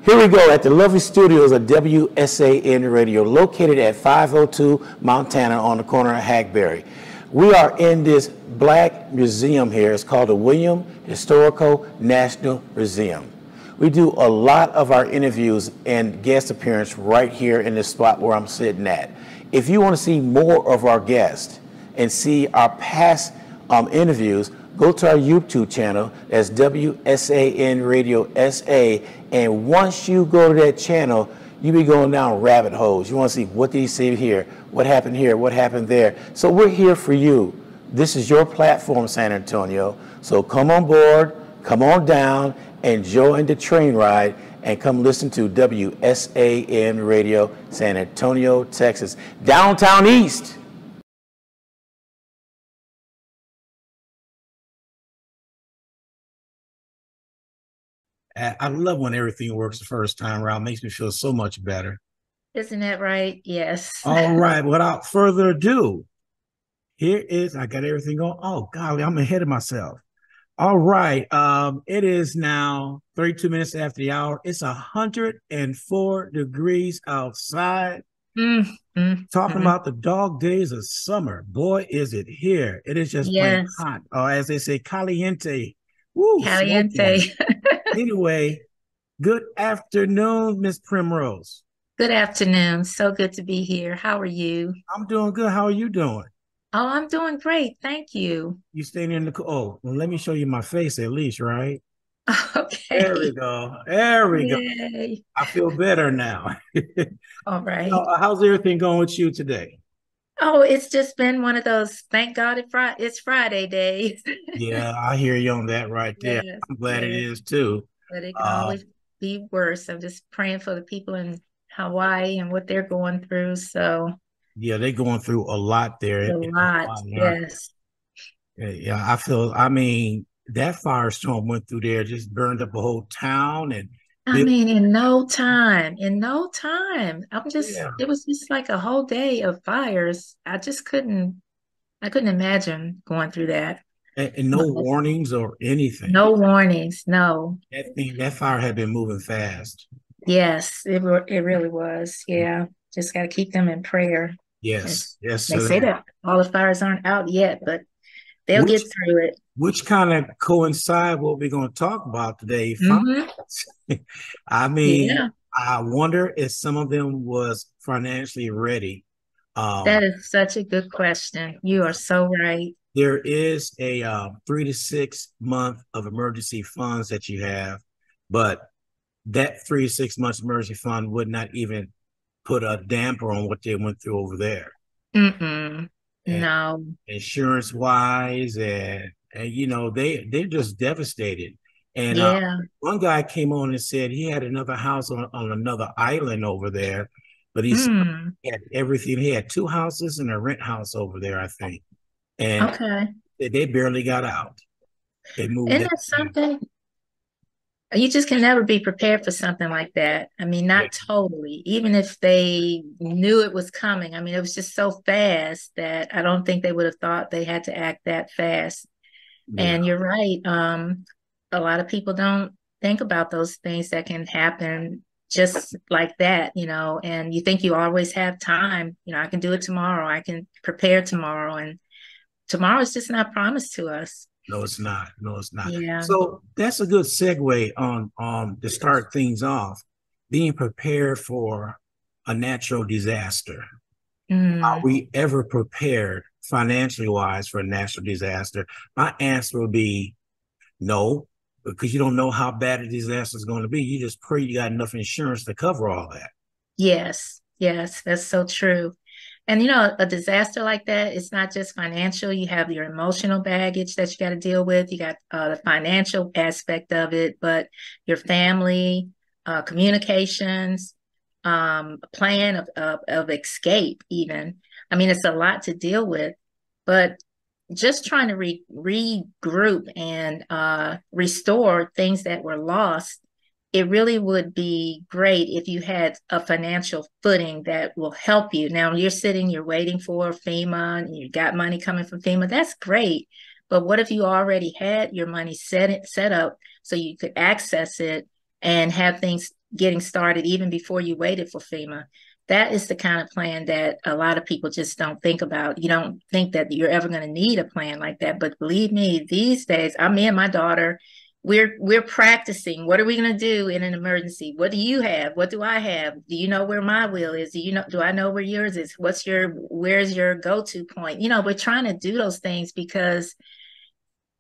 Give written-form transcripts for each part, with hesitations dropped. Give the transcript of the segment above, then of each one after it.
Here we go at the lovely studios of WSAN Radio, located at 502 Montana on the corner of Hackberry. We are in this black museum here. It's called the William Historical National Museum. We do a lot of our interviews and guest appearance right here in this spot where I'm sitting at. If you want to see more of our guests and see our past interviews, go to our YouTube channel, that's WSAN Radio SA, and once you go to that channel, you be going down rabbit holes. You want to see what did he say here, what happened there. So we're here for you. This is your platform, San Antonio. So come on board, come on down, and join the train ride, and come listen to WSAN Radio, San Antonio, Texas, downtown East. I love when everything works the first time around. It makes me feel so much better. Isn't that right? Yes. All right. Without further ado, here is, I got everything going. Oh, golly, I'm ahead of myself. All right. It is now 32 minutes after the hour. It's 104 degrees outside. Talking about the dog days of summer. Boy, is it here. It is just plain hot. Or as they say, caliente. Woo, caliente. Anyway, good afternoon, Miss Primrose. Good afternoon. So good to be here. How are you? I'm doing good. How are you doing? Oh, I'm doing great. Thank you. You staying in the well, let me show you my face at least, right? Okay. There we go. There we go. I feel better now. All right. How's everything going with you today? Oh, it's just been one of those, thank God it's Friday days. Yeah, I hear you on that right there. Yes, I'm glad it is too. But it can always be worse. I'm just praying for the people in Hawaii and what they're going through. So yeah, they're going through a lot there. A lot, yes. Yeah, I mean, that firestorm went through there, just burned up a whole town. And I mean, in no time. It was just like a whole day of fires. I couldn't imagine going through that. And no warnings or anything. No warnings, no. That fire had been moving fast. Yes, it really was. Yeah, just got to keep them in prayer. Yes. They say that all the fires aren't out yet, but they'll get through it. Which kind of coincide what we're going to talk about today. I mean, I wonder if some of them was financially ready. That is such a good question. You are so right. There is a 3 to 6 month of emergency funds that you have, but that 3 to 6 months emergency fund would not even put a damper on what they went through over there. No. Insurance wise, and you know, they're just devastated. And one guy came on and said he had another house on another island over there, but he had everything. He had 2 houses and a rent house over there, I think. And they barely got out. They moved. Isn't that something? You just can never be prepared for something like that. I mean, not totally. Even if they knew it was coming, I mean, it was just so fast that I don't think they would have thought they had to act that fast. And you're right. A lot of people don't think about those things that can happen just like that, you know, and you think you always have time. You know, I can do it tomorrow. I can prepare tomorrow. And tomorrow is just not promised to us. No, it's not. Yeah. So that's a good segue on to start things off. Being prepared for a natural disaster. Are we ever prepared financially wise for a natural disaster? My answer would be no, because you don't know how bad a disaster is going to be. You just pray you got enough insurance to cover all that. Yes, that's so true. And, you know, a disaster like that, it's not just financial. You have your emotional baggage that you got to deal with. You got the financial aspect of it, but your family, communications, plan of escape even. I mean, it's a lot to deal with, but just trying to regroup and restore things that were lost, it really would be great if you had a financial footing that will help you. Now you're waiting for FEMA and you got money coming from FEMA. That's great. But what if you already had your money set up so you could access it and have things getting started even before you waited for FEMA. That is the kind of plan that a lot of people just don't think about. You don't think that you're ever going to need a plan like that. But believe me, these days, me and my daughter, we're practicing. What are we going to do in an emergency? What do you have? What do I have? Do you know where my will is? Do I know where yours is? Where's your go-to point? We're trying to do those things because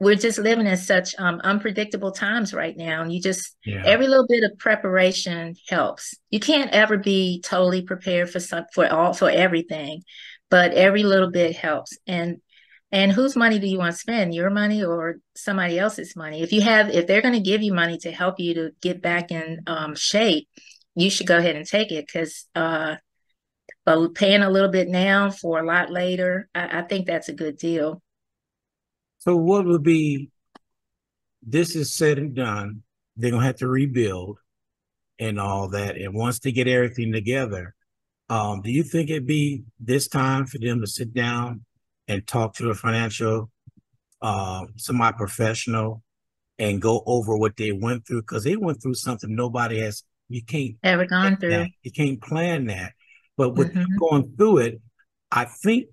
we're just living in such unpredictable times right now. And Yeah. every little bit of preparation helps. You can't ever be totally prepared for everything, but every little bit helps. And whose money do you want to spend? Your money or somebody else's money? If they're going to give you money to help you to get back in shape, you should go ahead and take it, because paying a little bit now for a lot later, I think that's a good deal. So what would be, this is said and done, they're gonna have to rebuild and all that. And once they get everything together, do you think it'd be this time for them to sit down and talk to a financial, semi-professional, and go over what they went through? Because they went through something nobody has, you can't Ever gone that, through? you can't plan that. But with them Hmm. going through it, I think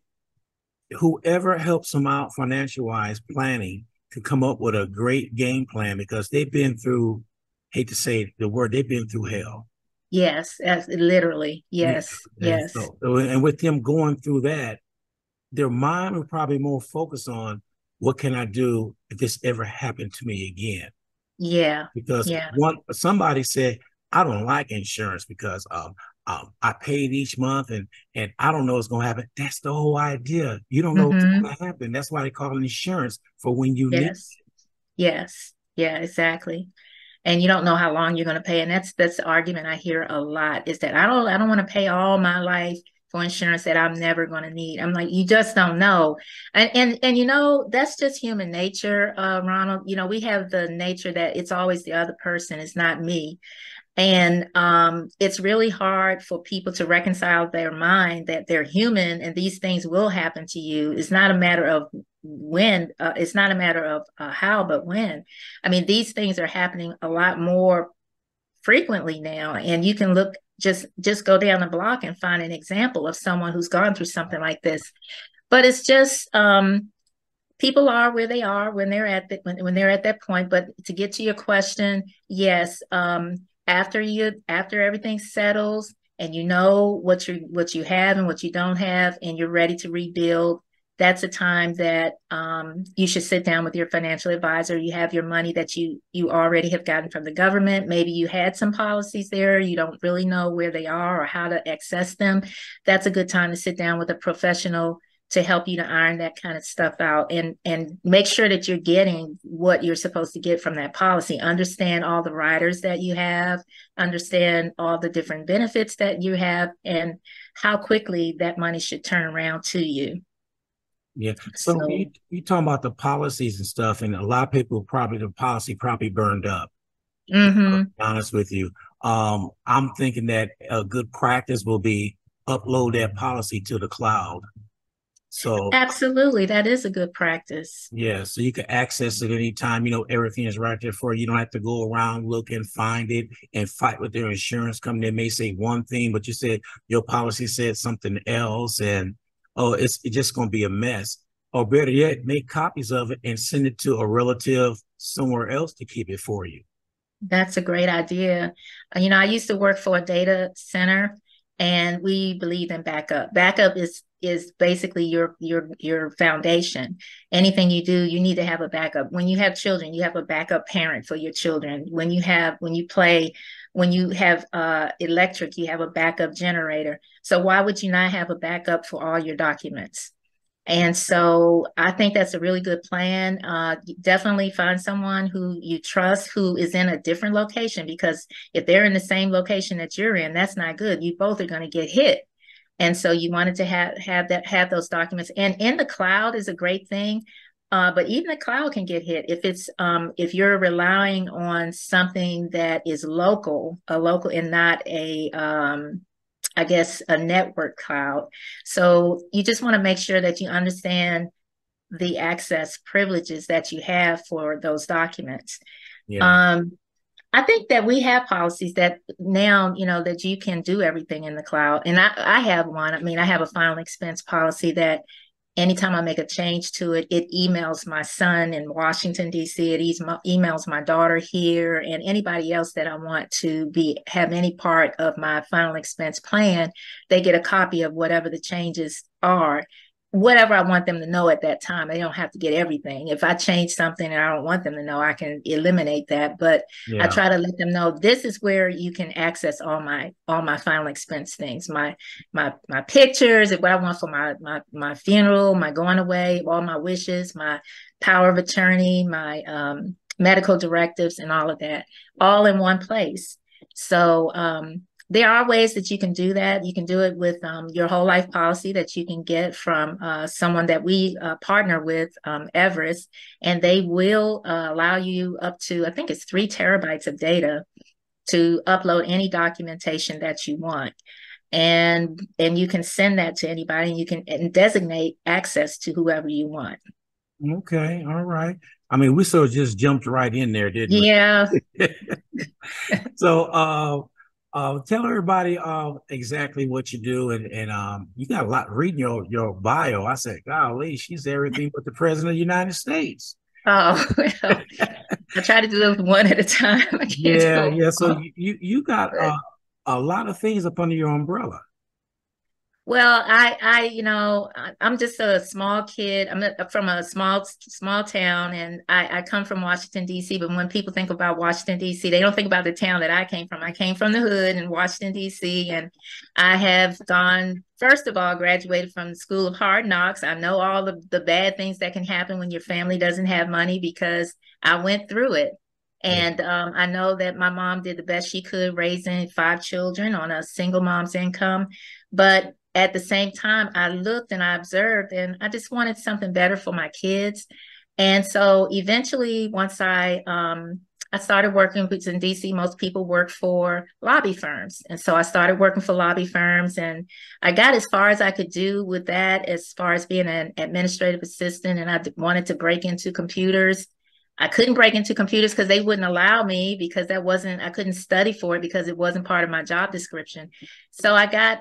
whoever helps them out financial wise planning to come up with a great game plan, because they've been through, hate to say the word, they've been through hell. Yes, literally. Yeah. Yes, And yes. so, and with them going through that, their mind will probably more focus on what can I do if this ever happened to me again. Yeah, Because yeah. somebody said, I don't like insurance because I paid each month and I don't know what's going to happen. That's the whole idea. You don't know what's Hmm. going to happen. That's why they call it insurance, for when you need. Yes, yes. Yeah, exactly. And you don't know how long you're going to pay. And that's the argument I hear a lot, is that I don't want to pay all my life for insurance that I'm never going to need. I'm like, you just don't know. And that's just human nature, Ronald. We have the nature that it's always the other person, it's not me. And it's really hard for people to reconcile their mind that they're human and these things will happen to you. It's not a matter of when, it's not a matter of how, but when. I mean, these things are happening a lot more frequently now. And you can just go down the block and find an example of someone who's gone through something like this. But it's just, people are where they are when they're at that point. But to get to your question, yes, after everything settles and you know what you have and what you don't have, and you're ready to rebuild, that's a time that you should sit down with your financial advisor. You have your money that you already have gotten from the government. Maybe you had some policies there, you don't really know where they are or how to access them. That's a good time to sit down with a professional to help you to iron that kind of stuff out, and make sure that you're getting what you're supposed to get from that policy. Understand all the riders that you have, understand all the different benefits that you have, and how quickly that money should turn around to you. Yeah. So So, you talking about the policies and stuff, and a lot of people probably, the policy probably burned up. To mm-hmm. be honest with you, I'm thinking that a good practice will be upload that policy to the cloud. So Absolutely, that is a good practice. yeah, so you can access it anytime. Everything is right there for you. You don't have to go around, look and find it and fight with their insurance company. They may say one thing, but you said your policy said something else, and oh, it's just going to be a mess. Or better yet, make copies of it and send it to a relative somewhere else to keep it for you. That's a great idea. I used to work for a data center, and we believe in backup. Backup is basically your foundation. Anything you do, you need to have a backup. When you have children, you have a backup parent for your children. When you have electric, you have a backup generator. So why would you not have a backup for all your documents? And so I think that's a really good plan. Definitely find someone who you trust who is in a different location, because if they're in the same location that you're in, that's not good. You both are going to get hit. And so you wanted to have those documents. And in the cloud is a great thing. But even the cloud can get hit if you're relying on something that is local and not I guess, a network cloud. So you just want to make sure that you understand the access privileges that you have for those documents. Yeah. Um, I think that we have policies that now, that you can do everything in the cloud. And I have one. I mean, I have a final expense policy that anytime I make a change to it, it emails my son in Washington, D.C. It emails my daughter here and anybody else that I want to have any part of my final expense plan. They get a copy of whatever the changes are, whatever I want them to know at that time. They don't have to get everything. If I change something and I don't want them to know, I can eliminate that. But I Yeah. try to let them know this is where you can access all my final expense things, my pictures, what I want for my funeral, my going away, all my wishes, my power of attorney, my medical directives, and all of that, all in one place. So there are ways that you can do that. You can do it with your whole life policy that you can get from someone that we partner with, Everest, and they will allow you up to, I think it's 3 terabytes of data to upload any documentation that you want. And you can send that to anybody, and you can designate access to whoever you want. Okay. All right. I mean, we sort of just jumped right in there, didn't Yeah. we? So, tell everybody exactly what you do, and you got a lot reading your bio. I said, golly, she's everything but the president of the United States. Oh, well, I try to do those one at a time. I can't do Yeah, them yeah. So all. you got But a lot of things up under your umbrella. well, I'm just a small kid. From a small town, and I come from Washington, D.C. But when people think about Washington, D.C., they don't think about the town that I came from. I came from the hood in Washington, D.C., and I have first of all, graduated from the School of Hard Knocks. I know all the bad things that can happen when your family doesn't have money because I went through it. Yeah. And I know that my mom did the best she could raising 5 children on a single mom's income. But at the same time, I looked and I observed, and I just wanted something better for my kids. And so eventually, once I started working, because in DC, most people work for lobby firms. And so I started working for lobby firms, and I got as far as I could do with that, as far as being an administrative assistant. And I wanted to break into computers. I couldn't break into computers because they wouldn't allow me, because I couldn't study for it because it wasn't part of my job description. So I got,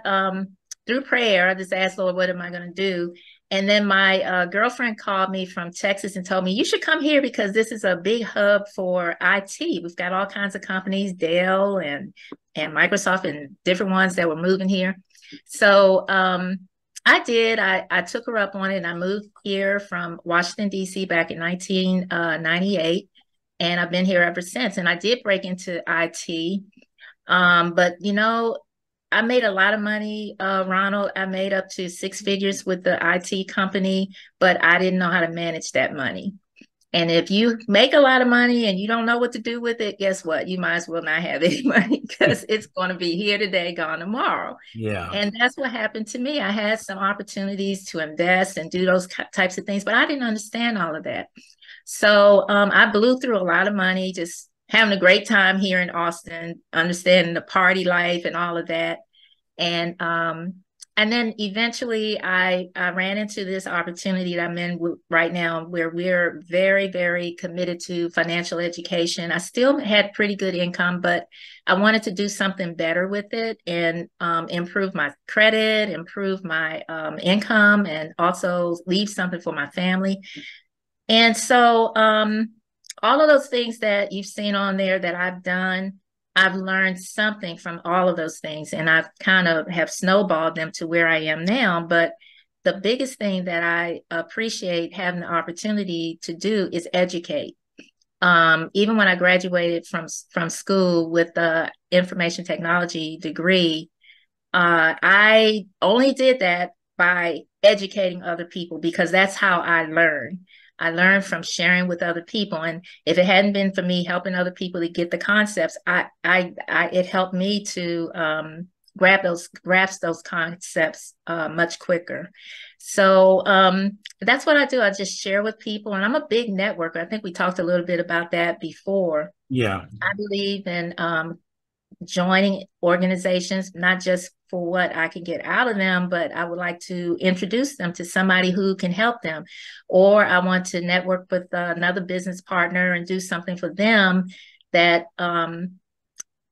through prayer, I just asked, Lord, what am I going to do? And then my girlfriend called me from Texas and told me, you should come here because this is a big hub for IT. We've got all kinds of companies, Dell and Microsoft and different ones that were moving here. So I did. I took her up on it, and I moved here from Washington, D.C. back in 1998. And I've been here ever since. And I did break into IT. But, I made a lot of money, Ronald. I made up to 6 figures with the IT company, but I didn't know how to manage that money. And if you make a lot of money and you don't know what to do with it, guess what? You might as well not have any money, because it's going to be here today, gone tomorrow. Yeah. And that's what happened to me. I had some opportunities to invest and do those types of things, but I didn't understand all of that. So I blew through a lot of money, just having a great time here in Austin, understanding the party life and all of that. And then eventually I ran into this opportunity that I'm in right now, where we're very, very committed to financial education. I still had pretty good income, but I wanted to do something better with it and improve my credit, improve my income, and also leave something for my family. And so all of those things that you've seen on there that I've done, I've learned something from all of those things, and I've kind of have snowballed them to where I am now. But the biggest thing that I appreciate having the opportunity to do is educate. Even when I graduated from school with the information technology degree, I only did that by educating other people, because that's how I learn. I learned from sharing with other people, and if it hadn't been for me helping other people to get the concepts, it helped me to grasp those concepts much quicker. So that's what I do. I just share with people, and I'm a big networker. I think we talked a little bit about that before. Yeah. I believe in joining organizations, not just for what I can get out of them, but I would like to introduce them to somebody who can help them. Or I want to network with another business partner and do something for them that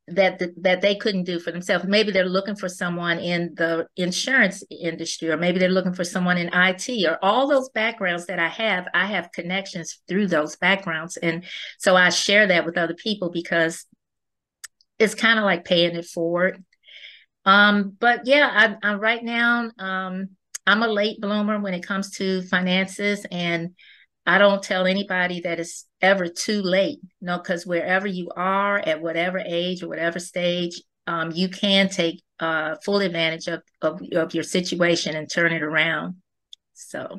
that they couldn't do for themselves. Maybe they're looking for someone in the insurance industry, or maybe they're looking for someone in IT, or all those backgrounds that I have connections through those backgrounds. And so I share that with other people because it's kind of like paying it forward. But yeah, I right now, I'm a late bloomer when it comes to finances, and I don't tell anybody that it's ever too late. No, because wherever you are at whatever age or whatever stage, you can take full advantage of your situation and turn it around. So,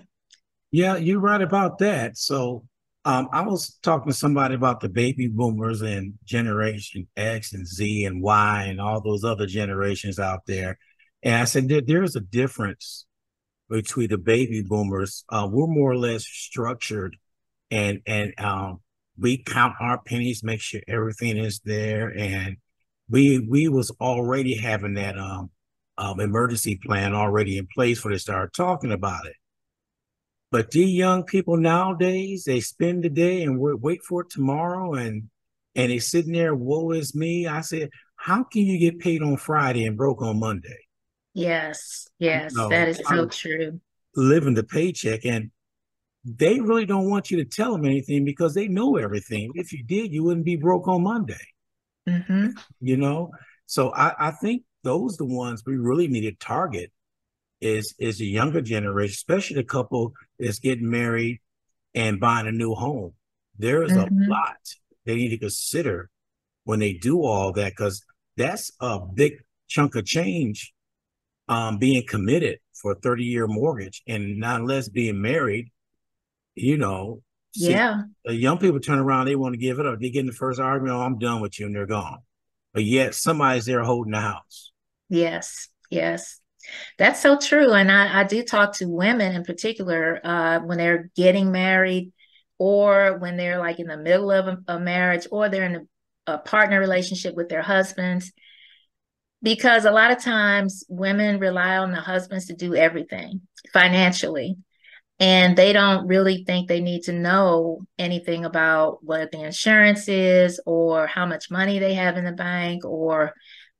Yeah, you're right about that. So, I was talking to somebody about the baby boomers and Generation X and Z and Y and all those other generations out there. And I said there's a difference between the baby boomers. We're more or less structured, and we count our pennies, make sure everything is there, and we was already having that emergency plan already in place before they started talking about it. But the young people nowadays, they spend the day and wait for it tomorrow, and they sitting there, woe is me. I said, how can you get paid on Friday and broke on Monday? yes, You yes, know, that is so I'm true. living the paycheck, and they really don't want you to tell them anything because they know everything. If you did, you wouldn't be broke on Monday, Hmm. you know? So I think those the ones we really need to target is the younger generation, especially the couple that's getting married and buying a new home. There's a Hmm. lot they need to consider when they do all that, because that's a big chunk of change, being committed for a 30-year mortgage and not less being married, you know. See, Yeah, young people turn around, they want to give it up. They get in the first argument, oh, I'm done with you, and they're gone. But yet somebody's there holding the house. yes, yes. That's so true. And I do talk to women in particular when they're getting married, or when they're like in the middle of a marriage, or they're in a partner relationship with their husbands. Because a lot of times women rely on the husbands to do everything financially, and they don't really think they need to know anything about what the insurance is, or how much money they have in the bank, or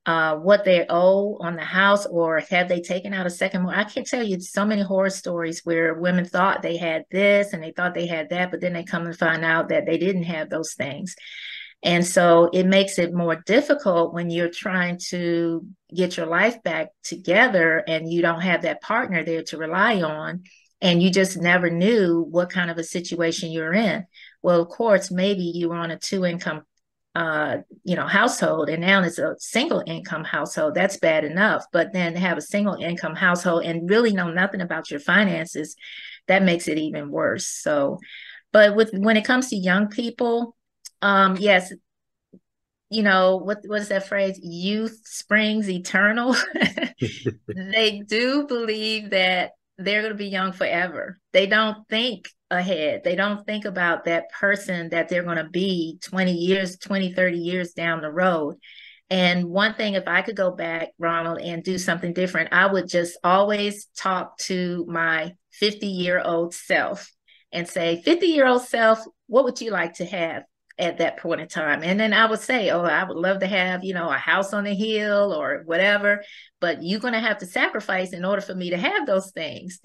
what they owe on the house, or have they taken out a second mortgage. I can tell you so many horror stories where women thought they had this and they thought they had that, but then they come and find out that they didn't have those things. And so it makes it more difficult when you're trying to get your life back together and you don't have that partner there to rely on, and you just never knew what kind of a situation you're in. Well, of course, maybe you were on a two income household, and now it's a single income household. That's bad enough. But then to have a single income household and really know nothing about your finances, that makes it even worse. So, but when it comes to young people, yes, what is that phrase? Youth springs eternal. They do believe that they're going to be young forever. They don't think ahead. They don't think about that person that they're going to be 20 years, 20, 30 years down the road. And one thing, if I could go back, Ronald, and do something different, I would just always talk to my 50-year-old self and say, 50-year-old self, what would you like to have at that point in time? And then I would say, oh, I would love to have, a house on the hill or whatever, but you're going to have to sacrifice in order for me to have those things.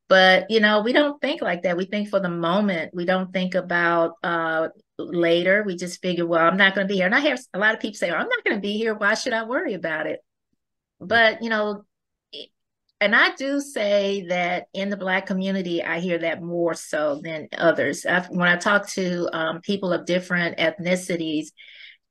But, we don't think like that. We think for the moment. We don't think about later. We just figure, well, I'm not going to be here. And I hear a lot of people say, oh, I'm not going to be here. Why should I worry about it? But, and I do say that in the Black community, I hear that more so than others. When I talk to people of different ethnicities,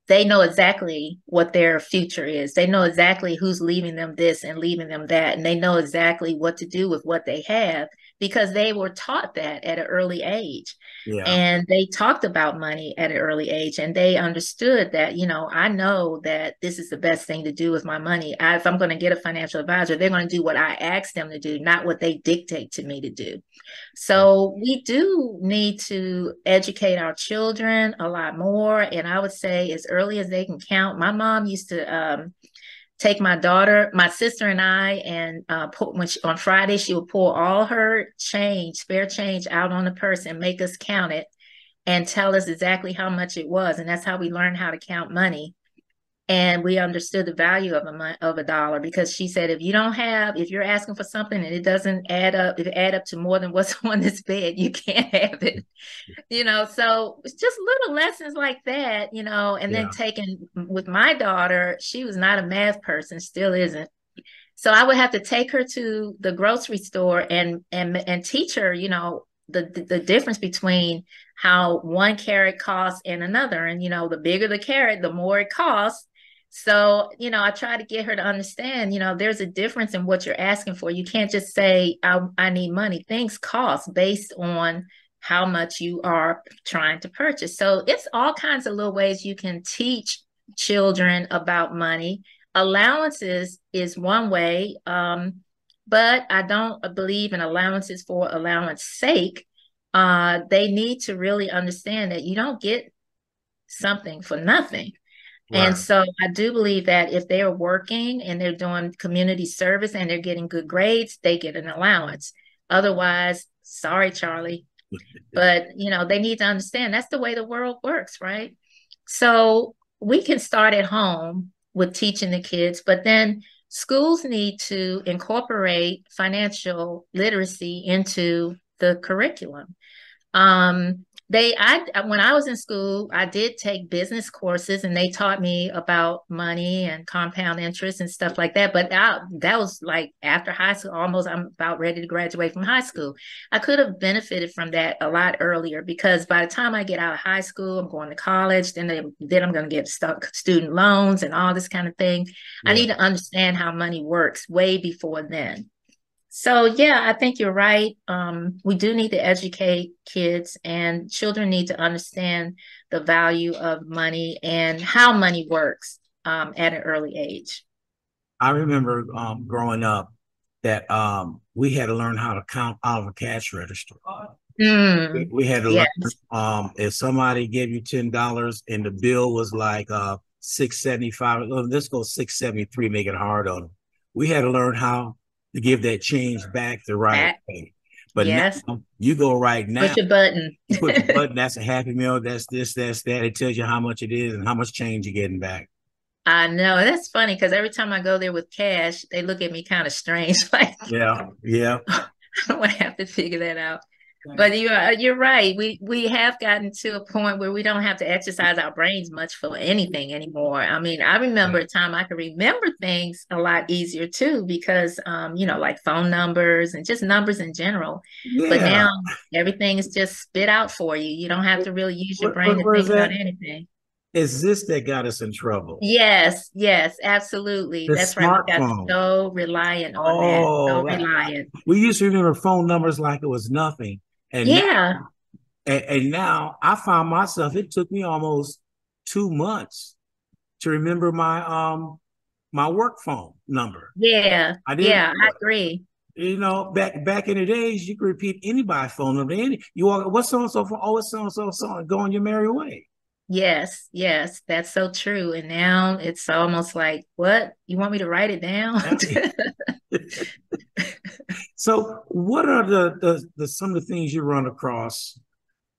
they know exactly what their future is. They know exactly who's leaving them this and leaving them that. And they know exactly what to do with what they have because they were taught that at an early age. Yeah. And they talked about money at an early age, and they understood that, I know that this is the best thing to do with my money. If I'm going to get a financial advisor, they're going to do what I ask them to do, not what they dictate to me to do. So we do need to educate our children a lot more. And I would say as early as they can count. My mom used to take my sister and I, and on Friday, she would pull all her change, spare change out on the purse and make us count it. and tell us exactly how much it was. And that's how we learned how to count money. And we understood the value of a dollar, because she said, if you're asking for something and it doesn't add up, if it add up to more than what's on this bed, you can't have it. So it's just little lessons like that, and then Yeah. taking with my daughter, she was not a math person, still isn't. So I would have to take her to the grocery store and teach her, the difference between how one carrot costs and another. And the bigger the carrot, the more it costs. So, I try to get her to understand, there's a difference in what you're asking for. You can't just say, I need money. Things cost based on how much you are trying to purchase. So it's all kinds of little ways you can teach children about money. Allowances is one way, but I don't believe in allowances for allowance sake. They need to really understand that you don't get something for nothing. And Right. so I do believe that if they are working and they're doing community service and they're getting good grades, they get an allowance. Otherwise, sorry, Charlie, but they need to understand that's the way the world works, right? So we can start at home with teaching the kids, but then schools need to incorporate financial literacy into the curriculum. When I was in school, I did take business courses and they taught me about money and compound interest and stuff like that. But that was like after high school, almost I'm about ready to graduate from high school. I could have benefited from that a lot earlier, because by the time I get out of high school, I'm going to college, then I'm going to get student loans and all this kind of thing. I Yeah. need to understand how money works way before then. So yeah, I think you're right. We do need to educate kids, and children need to understand the value of money and how money works at an early age. I remember growing up that we had to learn how to count out of a cash register. Mm, We had to learn yes, if somebody gave you $10 and the bill was like 675, let's go 673, make it hard on them. We had to learn how to give that change back the right that, way. But now yes. you go right now, Push a button. you push a button, that's a Happy Meal, that's this, that's that. It tells you how much it is and how much change you're getting back. I know that's funny, because every time I go there with cash, they look at me kind of strange, like Yeah, yeah. I would have to figure that out. But you're right. We have gotten to a point where we don't have to exercise our brains much for anything anymore. I mean, I remember a time I could remember things a lot easier too, because like phone numbers and just numbers in general. But Yeah. now everything is just spit out for you. You don't have to really use your brain to What is think about that? anything. Is this that got us in trouble? Yes, yes, absolutely. The That's right. We got smartphone. so reliant on that. So Oh, reliant. we used to remember phone numbers like it was nothing. And now, Yeah. and now I found myself, it took me almost 2 months to remember my work phone number. Yeah. I didn't Yeah, I know it. agree. Back in the days, you could repeat anybody's phone number. You walk, what's so and so for? Oh, it's so and so, so and go on your merry way. Yes, yes, that's so true. And now it's almost like, what? You want me to write it down? So, what are the some of the things you run across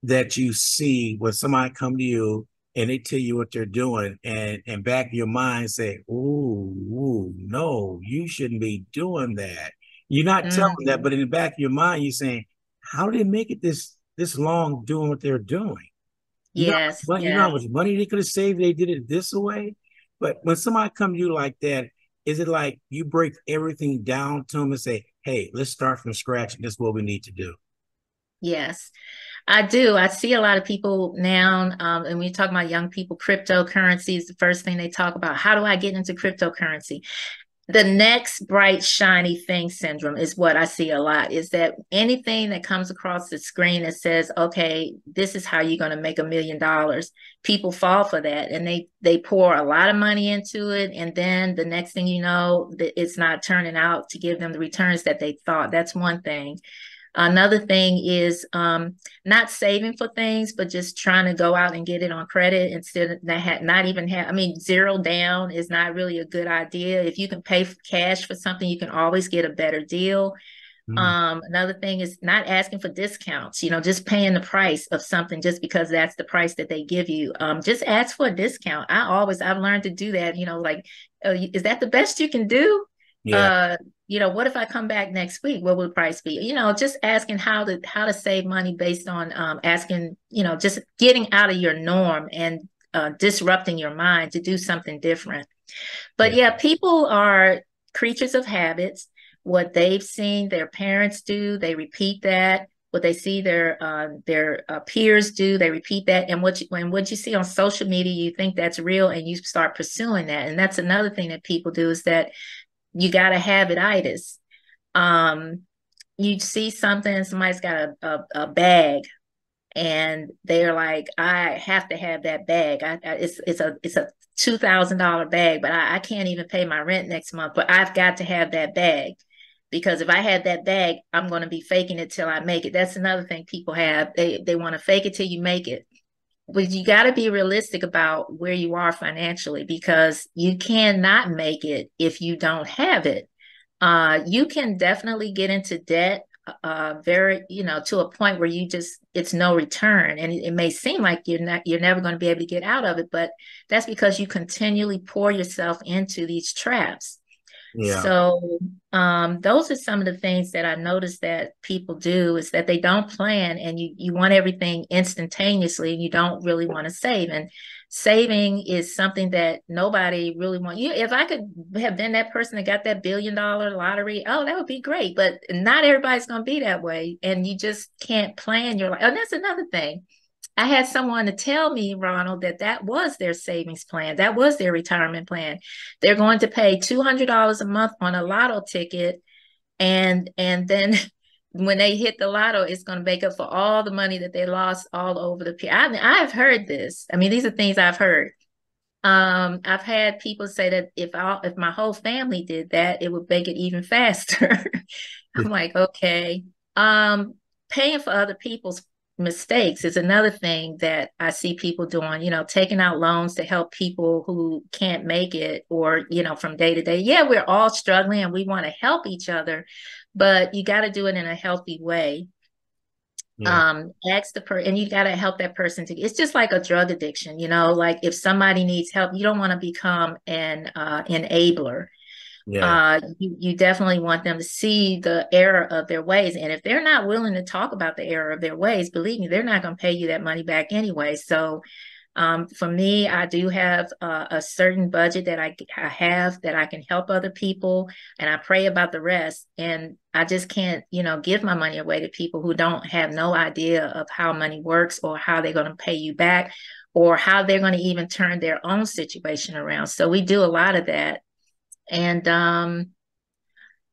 that you see when somebody come to you and they tell you what they're doing, and back of your mind say, ooh, no, you shouldn't be doing that. You're not telling that, Mm, but in the back of your mind, you're saying, how did they make it this long doing what they're doing? yes, You know yes, how much money they could have saved if they did it this way? But when somebody come to you like that, is it like you break everything down to them and say, hey, let's start from scratch and this is what we need to do? yes. I do. I see a lot of people now, and when you talk about young people, cryptocurrency is the first thing they talk about. How do I get into cryptocurrency? The next bright, shiny thing syndrome is what I see a lot, is that anything that comes across the screen that says, okay, this is how you're going to make $1 million, people fall for that and they pour a lot of money into it. And then the next thing you know, it's not turning out to give them the returns that they thought. That's one thing. Another thing is not saving for things, but just trying to go out and get it on credit instead of not even have. I mean, zero down is not really a good idea. If you can pay for cash for something, you can always get a better deal. Mm. Another thing is not asking for discounts, just paying the price of something just because that's the price that they give you. Just ask for a discount. I've learned to do that, like, is that the best you can do? Yeah. Uh, what if I come back next week? What will the price be? Just asking how to save money based on asking, just getting out of your norm and disrupting your mind to do something different. But Yeah. yeah, people are creatures of habits. What they've seen their parents do, they repeat that. What they see their peers do, they repeat that. And what you see on social media, you think that's real, and you start pursuing that. And that's another thing that people do, is that you got a habititis. Um, you see something, somebody's got a bag, and they're like, I have to have that bag. It's a $2,000 bag, but I can't even pay my rent next month. But I've got to have that bag, because if I had that bag, I'm going to be faking it till I make it. That's another thing people have. They want to fake it till you make it. But you got to be realistic about where you are financially, because you cannot make it if you don't have it. You can definitely get into debt, very, to a point where it's no return. And it may seem like you're never going to be able to get out of it, but that's because you continually pour yourself into these traps. Yeah. So those are some of the things that I noticed that people do, is that they don't plan, and you want everything instantaneously, and you don't really want to save. And saving is something that nobody really wants. If I could have been that person that got that $1 billion lottery, oh, that would be great. But not everybody's going to be that way, and you just can't plan your life. And that's another thing. I had someone to tell me, Ronald, that was their savings plan. That was their retirement plan. They're going to pay $200 a month on a lotto ticket. And then when they hit the lotto, it's going to make up for all the money that they lost all over the period. I've heard this. I mean, these are things I've heard. I've had people say that if my whole family did that, it would make it even faster. I'm like, okay. Paying for other people's mistakes is another thing that I see people doing, taking out loans to help people who can't make it, or, from day to day. Yeah, we're all struggling and we want to help each other, but you got to do it in a healthy way. Yeah. Ask and you got to help that person it's just like a drug addiction, like if somebody needs help, you don't want to become an enabler. Yeah. You definitely want them to see the error of their ways. And if they're not willing to talk about the error of their ways, believe me, they're not going to pay you that money back anyway. So for me, I do have a certain budget that I have that I can help other people, and I pray about the rest. And I just can't, give my money away to people who don't have no idea of how money works, or how they're going to pay you back, or how they're going to even turn their own situation around. So we do a lot of that. And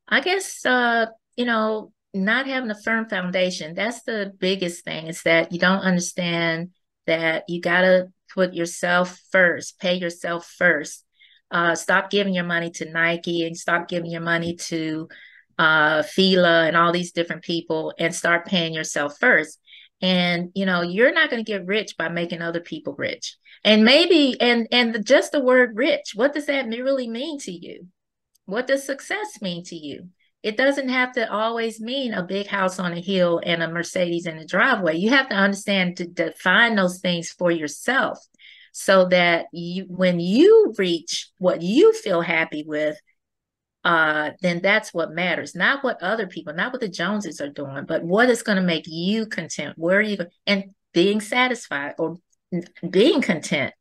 I guess, not having a firm foundation, that's the biggest thing, is that you don't understand that you got to put yourself first, pay yourself first. Stop giving your money to Nike, and stop giving your money to Fila and all these different people, and start paying yourself first. And, you're not going to get rich by making other people rich. And maybe, just the word rich, what does that really mean to you? What does success mean to you? It doesn't have to always mean a big house on a hill and a Mercedes in the driveway. You have to understand to define those things for yourself, so that when you reach what you feel happy with, then that's what matters. Not what other people, not what the Joneses are doing, but what is going to make you content. Where are you and being satisfied, or being content?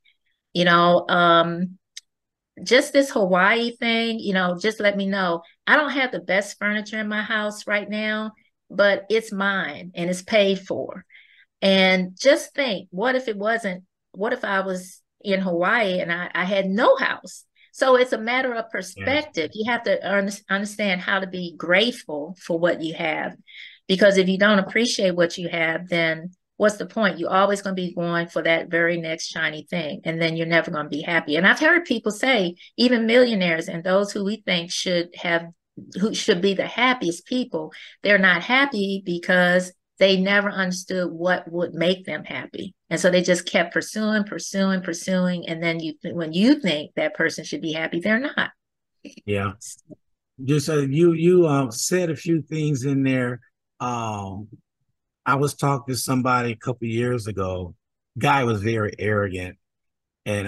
You know, just this Hawaii thing, just let me know. I don't have the best furniture in my house right now, but it's mine and it's paid for. And just think, what if I was in Hawaii and I had no house? So it's a matter of Yeah. perspective. You have to understand how to be grateful for what you have. Because if you don't appreciate what you have, then what's the point? You're always going to be going for that very next shiny thing, and then you're never going to be happy. And I've heard people say, even millionaires and those who we think who should be the happiest people, they're not happy because they never understood what would make them happy. And so they just kept pursuing. And then when you think that person should be happy, they're not. Yeah. just you said a few things in there. Um, I was talking to somebody a couple of years ago. Guy was very arrogant, and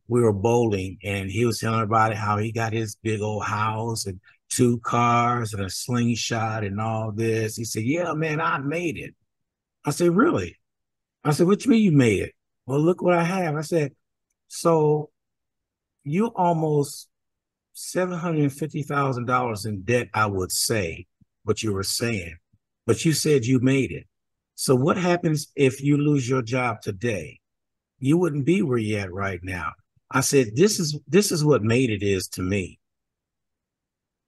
we were bowling, and he was telling everybody how he got his big old house and two cars and a slingshot and all this. He said, "Yeah, man, I made it." I said, "Really?" I said, "What you mean you made it?" "Well, look what I have." I said, "So you almost $750,000 in debt, I would say, what you were saying, but you said you made it. So what happens if you lose your job today? You wouldn't be where you're at right now." I said, this is what made it is to me.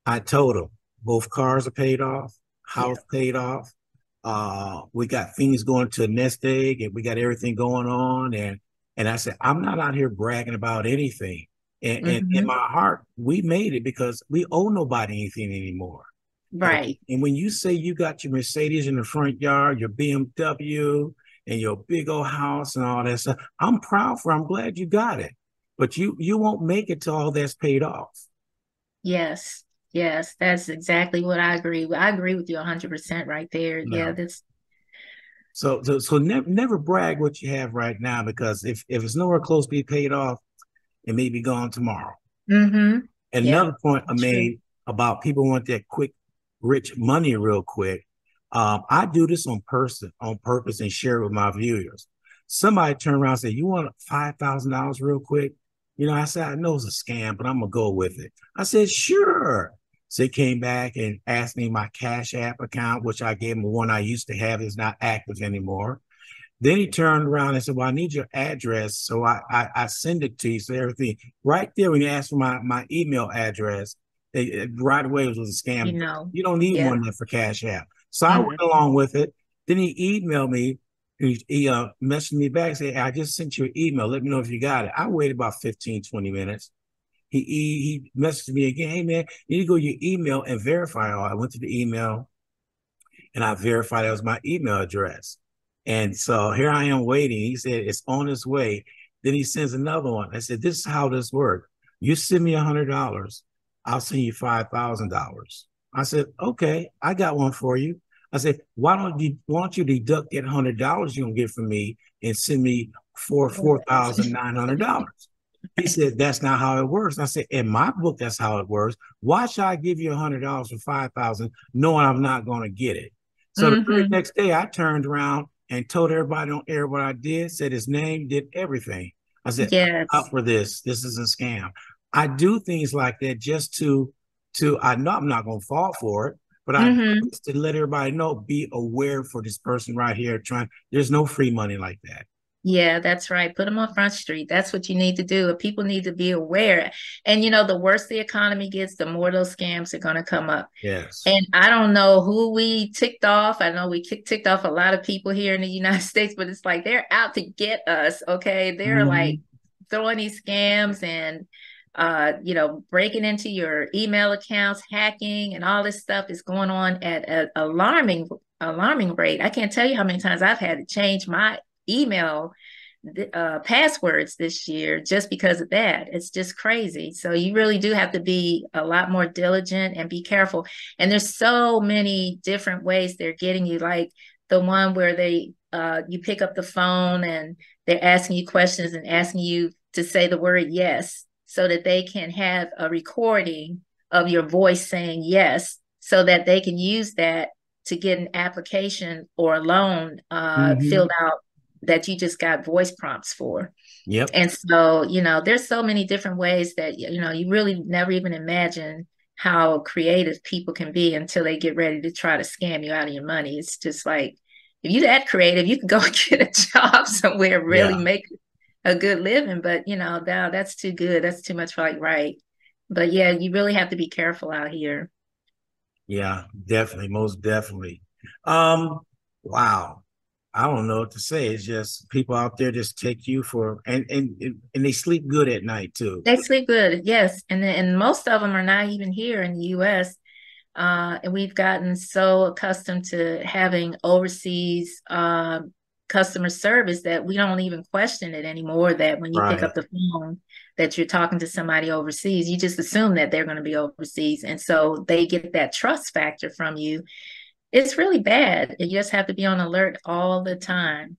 I told him both cars are paid off, Yeah. house paid off. We got things going to a nest egg, and we got everything going on. And I said, I'm not out here bragging about anything. And in Hmm. my heart, we made it because we owe nobody anything anymore. And, Right. and when you say you got your Mercedes in the front yard, your BMW, and your big old house and all that stuff, I'm proud for. I'm glad you got it, but you won't make it till all that's paid off. Yes. Yes. That's exactly what I agree with. I agree with you 100% right there. Yeah. No. That's, So never brag what you have right now, because if it's nowhere close to be paid off, it may be gone tomorrow. hmm. Yep. Another point I True. made about people want that quick, rich money real quick. I do this on purpose, and share it with my viewers. Somebody turned around and said, "You want $5,000 real quick?" I said, "I know it's a scam, but I'm gonna go with it." I said, "Sure." So they came back and asked me my Cash App account, which I gave them. The one I used to have is not active anymore. Then he turned around and said, "Well, I need your address." So I send it to you. So everything right there, when you asked for my email address, right away it was a You scam. know, You don't need yeah. one for Cash App. So I went Hmm. along with it. Then he emailed me. He messaged me back, saying, "I just sent you an email. Let me know if you got it." I waited about 15, 20 minutes. He messaged me again. "Hey, man, you need to go to your email and verify all." I went to the email, and I verified that was my email address. And so here I am waiting. He said, "It's on its way." Then he sends another one. I said, "This is how this works. You send me $100, I'll send you $5,000. I said, "Okay, I got one for you." I said, why don't you deduct that $100 you're gonna get from me and send me $4,900? He said, "That's not how it works." I said, "In my book, that's how it works. Why should I give you $100 for 5,000 knowing I'm not going to get it?" So the very Hmm. next day, I turned around and told everybody on air what I did, said his name, did everything. I said, "I'm Yes. up for this. This is a scam." I do things like that just to I know I'm not going to fall for it, but I do Hmm. this to let everybody know, be aware for this person right here trying. There's no free money like that. Yeah, that's right. Put them on Front Street. That's what you need to do. People need to be aware. And the worse the economy gets, the more those scams are going to come up. Yes. And I don't know who we ticked off. I know we ticked off a lot of people here in the United States, but it's like they're out to get us. Okay. They're like Mm-hmm. throwing these scams and breaking into your email accounts, hacking, and all this stuff is going on at an alarming rate. I can't tell you how many times I've had to change my email passwords this year just because of that. It's just crazy. So you really do have to be a lot more diligent and be careful. And there's so many different ways they're getting you, like the one where you pick up the phone and they're asking you questions and asking you to say the word yes so that they can have a recording of your voice saying yes so that they can use that to get an application or a loan Mm-hmm. filled out that you just got voice prompts for. Yep. And so, there's so many different ways that, you really never even imagine how creative people can be until they get ready to try to scam you out of your money. It's just like, if you're that creative, you can go get a job somewhere, really Yeah. make a good living. But, now that's too good. That's too much like right. But yeah, you really have to be careful out here. Yeah, definitely, most definitely. Um, wow. I don't know what to say. It's just people out there just take you for, and they sleep good at night too. They sleep good, yes. And most of them are not even here in the US. And we've gotten so accustomed to having overseas customer service that we don't even question it anymore, that when you pick Right. up the phone that you're talking to somebody overseas, you just assume that they're going to be overseas. And so they get that trust factor from you. It's really bad. You just have to be on alert all the time.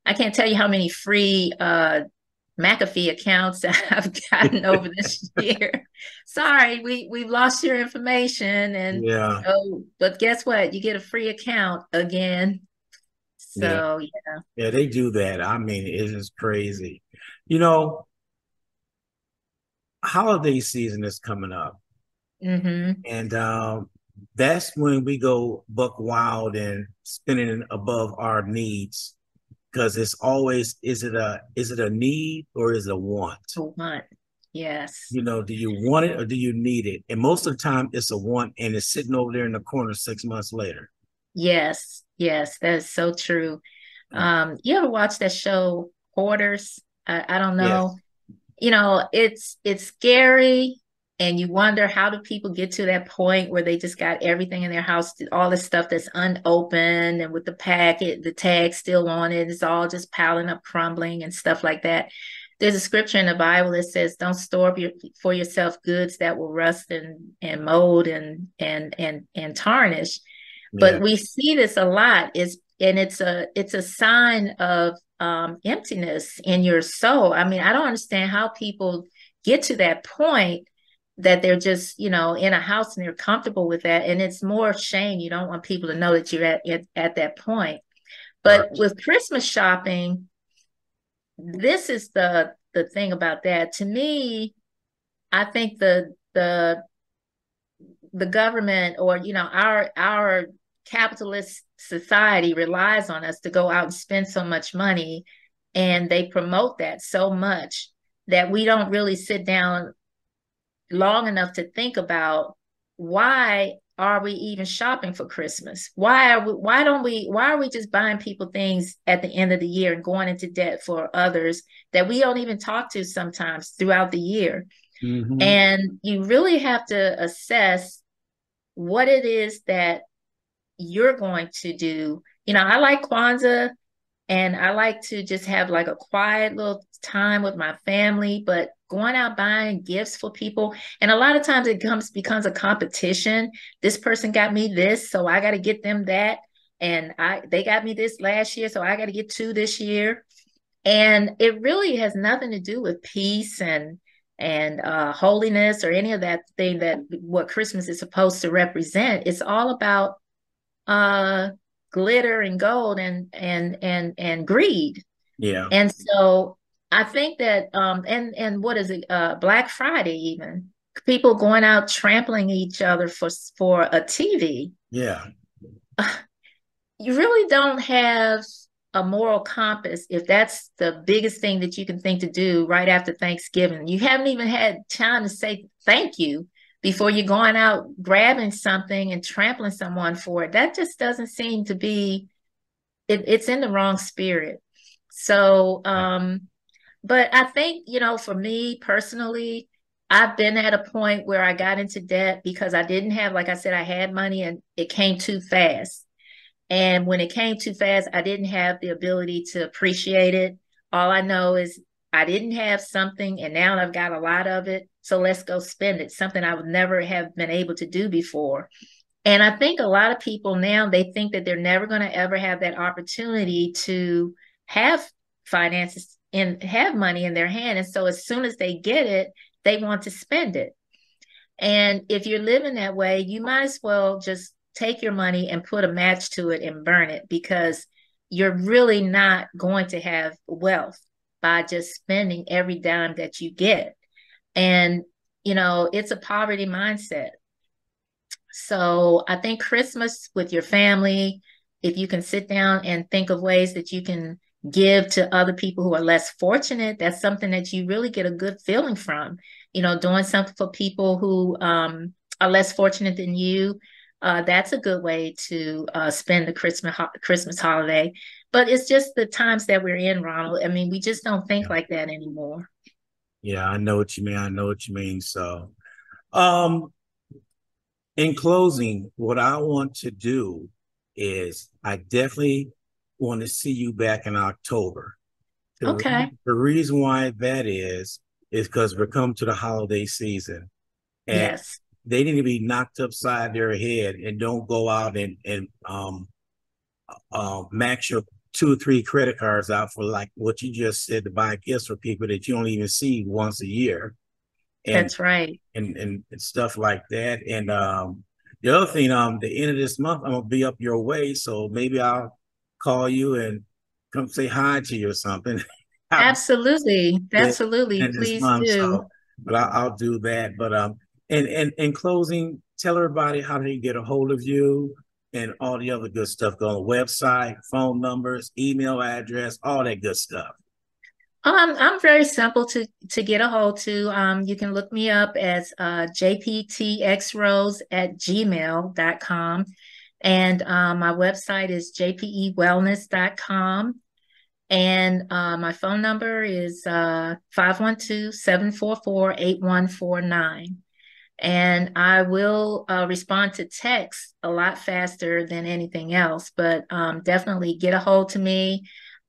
I can't tell you how many free McAfee accounts that I've gotten over this year. Sorry, we've lost your information, and Yeah. oh, but guess what? You get a free account again. Yeah. So yeah. Yeah, they do that. I mean, it is crazy. You know, holiday season is coming up, Mm-hmm. and that's when we go buck wild and spending above our needs because it's always is it a need or is it a want? A want. Yes. You know, do you want it or do you need it? And most of the time, it's a want, and it's sitting over there in the corner 6 months later. Yes. Yes. That is so true. Yeah. You ever watch that show Hoarders? I don't know. Yes. It's scary, and you wonder, how do people get to that point where they just got everything in their house, all the stuff that's unopened and with the tag still on it, it's all just piling up, crumbling and stuff like that. There's a scripture in the Bible that says, don't store up for yourself goods that will rust and mold and tarnish. Yeah. But we see this a lot, and it's a sign of emptiness in your soul. I mean, I don't understand how people get to that point that they're just, in a house and they're comfortable with that. And it's more shame. You don't want people to know that you're at that point. Right. But with Christmas shopping, this is the thing about that. To me, I think the government, or our capitalist society relies on us to go out and spend so much money, and they promote that so much that we don't really sit down long enough to think about, why are we even shopping for Christmas? Why are we just buying people things at the end of the year and going into debt for others that we don't even talk to sometimes throughout the year? Mm-hmm. And you really have to assess what it is that you're going to do. I like Kwanzaa, and I like to just have like a quiet little time with my family, but going out buying gifts for people, and a lot of times it becomes a competition. This person got me this, so I got to get them that. And they got me this last year, so I got to get two this year. And it really has nothing to do with peace and holiness or any of that thing that what Christmas is supposed to represent. It's all about uh glitter and gold and greed. Yeah. And so I think that and what is it, Black Friday, even people going out trampling each other for a TV. Yeah. You really don't have a moral compass if that's the biggest thing that you can think to do right after Thanksgiving. You haven't even had time to say thank you before you're going out grabbing something and trampling someone for it. That just doesn't seem to be it's in the wrong spirit. So but I think, for me personally, I've been at a point where I got into debt because I didn't have, like I said, I had money and it came too fast. And when it came too fast, I didn't have the ability to appreciate it. All I know is I didn't have something, and now I've got a lot of it. So let's go spend it, something I would never have been able to do before. And I think a lot of people now, they think that they're never going to ever have that opportunity to have finances and have money in their hand. And so as soon as they get it, they want to spend it. And if you're living that way, you might as well just take your money and put a match to it and burn it, because you're really not going to have wealth by just spending every dime that you get. And, it's a poverty mindset. So I think Christmas with your family, if you can sit down and think of ways that you can give to other people who are less fortunate, that's something that you really get a good feeling from. Doing something for people who are less fortunate than you. That's a good way to spend the Christmas holiday. But it's just the times that we're in, Ronald. I mean, we just don't think like that anymore. Yeah, I know what you mean. I know what you mean. So, um, in closing, what I want to do is I definitely want to see you back in October. Okay. The reason why that is because we're coming to the holiday season, and Yes. they need to be knocked upside their head and don't go out and max your 2 or 3 credit cards out for like what you just said to buy gifts for people that you don't even see once a year, and That's right. and stuff like that. And the other thing, the end of this month, I'm gonna be up your way, so maybe I'll call you and come say hi to you or something. Absolutely. Yeah, Absolutely. in this Please month. do. So, but I'll do that. But and in closing, tell everybody how they get a hold of you and all the other good stuff. Go on the website, phone numbers, email address, all that good stuff. I'm very simple to get a hold to. You can look me up as jptxrose@gmail.com. And my website is jpewellness.com. And my phone number is 512-744-8149. And I will respond to text a lot faster than anything else, but definitely get a hold to me.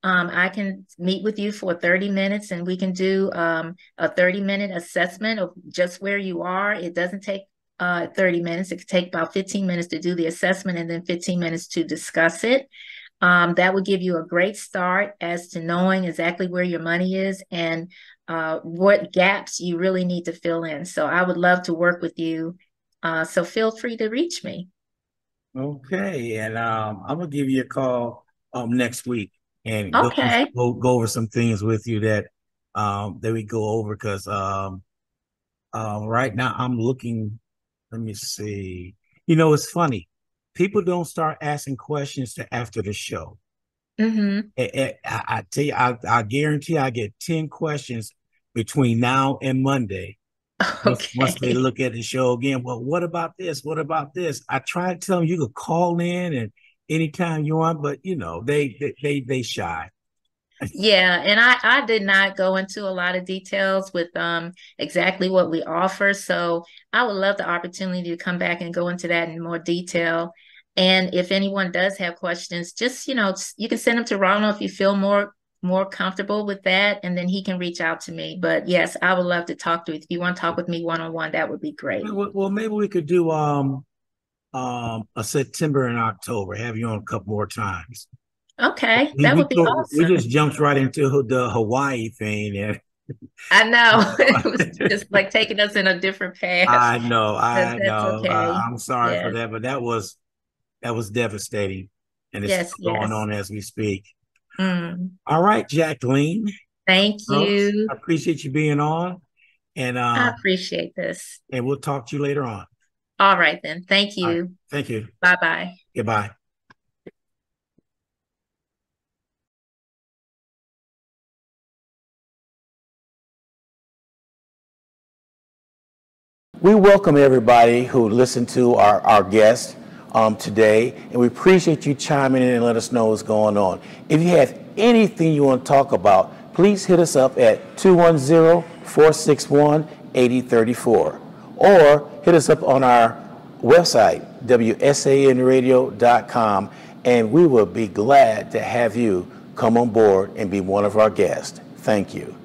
I can meet with you for 30 minutes and we can do a 30-minute assessment of just where you are. It doesn't take 30 minutes. It could take about 15 minutes to do the assessment and then 15 minutes to discuss it. That would give you a great start as to knowing exactly where your money is and what gaps you really need to fill in. So I would love to work with you. So feel free to reach me. Okay, and I'm gonna give you a call next week and Okay. go over some things with you that we go over because right now I'm looking. Let me see. You know, it's funny. People don't start asking questions to after the show. Mm-hmm. I tell you, I guarantee I get 10 questions between now and Monday. Once they Okay. look at the show again, well, what about this? What about this? I try to tell them you could call in and anytime you want, but you know, they shy. Yeah, and I did not go into a lot of details with exactly what we offer. So I would love the opportunity to come back and go into that in more detail. And if anyone does have questions, just you can send them to Ronald if you feel more comfortable with that, and then he can reach out to me. But yes, I would love to talk to you. If you want to talk with me one-on-one, that would be great. Well, maybe we could do a September and October, have you on a couple more times. Okay, that would be We awesome. just jumped right into the Hawaii thing, and I know it was just like taking us in a different path, but I that's know. okay. I'm sorry for Yes, that, but that was devastating, and it's yes, still going yes. on as we speak. Mm. All right, Jacqueline Thank Rose, you. I appreciate you being on, and I appreciate this. we'll talk to you later on. All right, then. Thank All right, you. thank you. Bye-bye. Goodbye. We welcome everybody who listened to our guest today, and we appreciate you chiming in and let us know what's going on. If you have anything you want to talk about, please hit us up at 210-461-8034 or hit us up on our website, wsanradio.com, and we will be glad to have you come on board and be one of our guests. Thank you.